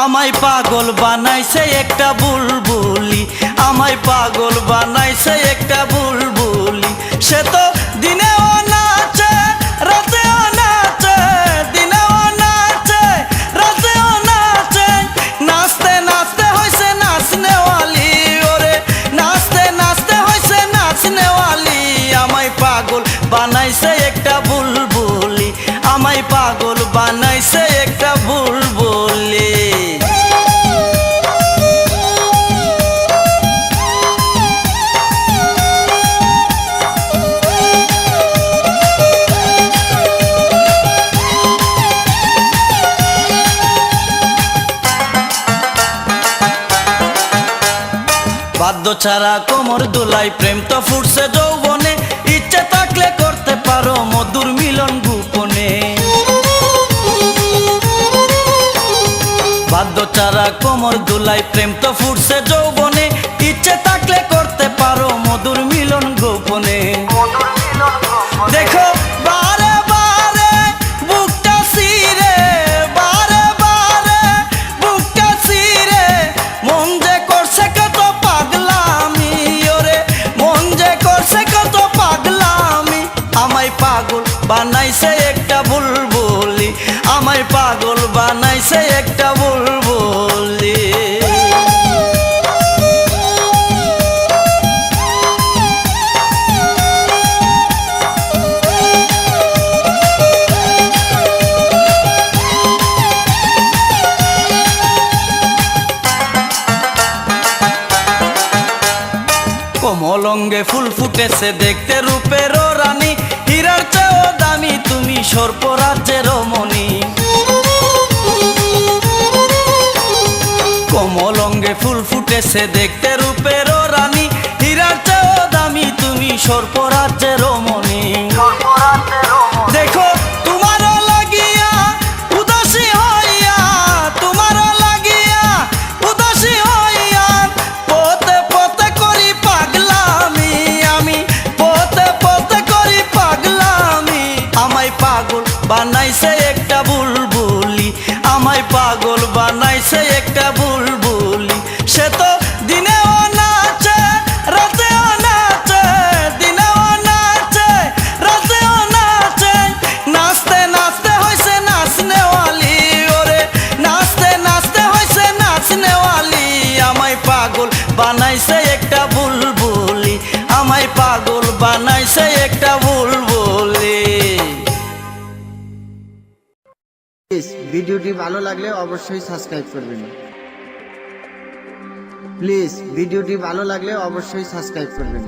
আমায় পাগল বানাইছে একটা বুলবুলি, আমায় পাগল বানাইছে একটা বুলবুলি। সে তো দিনেও নাচে রাতেও নাচে, দিনেও নাচে রাতেও নাচে। নাচতে নাচতে হইছে নাচনেওয়ালি, ওরে নাচতে নাচতে হইছে নাচনেওয়ালি। আমায় পাগল বানাইছে একটা বুলবুলি, আমায় পাগল বানাইছে একটা বুলবুলি। বাদ্য ছাড়া কোমর দোলাই, প্রেম তো ফুটছে যৌবনে। ইচ্ছে থাকলে করতে পারো মধুর মিলন গোপনে। বাদ্য ছাড়া কোমর দোলাই, প্রেম তো ফুটছে যৌবনে। ইচ্ছে থাকলে করতে পারো মধুর মিলন গোপনে। দেখো বারে বারে বুকটা সিরে, বারে বারে বুকটা সিরে। মন যে করছে কত পাগলামি, ওরে মন যে করছে কত পাগলামি। আমায় পাগল বানাইছে একটা বুলবুলি, আমায় পাগল বানাইছে একটা বুলবুলি। কোমল অঙ্গে ফুল ফুটেছে দেখতে রূপের রানী। হীরার চেয়েও দামি তুমি সর্পরাজ্যের মণি। কোমল অঙ্গে ফুল ফুটেছে দেখতে রূপের রানী। হীরার চেয়েও দামি তুমি সর্পরাজ্যের মণি। দেখো তোমারও লাগিয়া উদাসী হইয়া, তোমারও লাগিয়া উদাসী হইয়া। পথে পথে করি পাগলামি, আমি পথে পথে করি পাগলামি। আমায় পাগল বানাইছে একটা বুলবুলি, আমায় পাগল বানাইছে একটা বুলবুলি। সে তো দিনেও নাচে রাতেও নাচে, দিনেও নাচে রাতেও নাচে। নাচতে নাচতে হইছে নাচনেওয়ালি, ওরে নাচতে নাচতে হইছে নাচনেওয়ালি। আমায় পাগল বানাইছে একটা বুলবুলি, আমায় পাগল বানাইছে একটা বুলবুলি। ভিডিওটি ভালো লাগলে অবশ্যই সাবস্ক্রাইব করবেন। প্লিজ ভিডিওটি ভালো লাগলে অবশ্যই সাবস্ক্রাইব করবেন।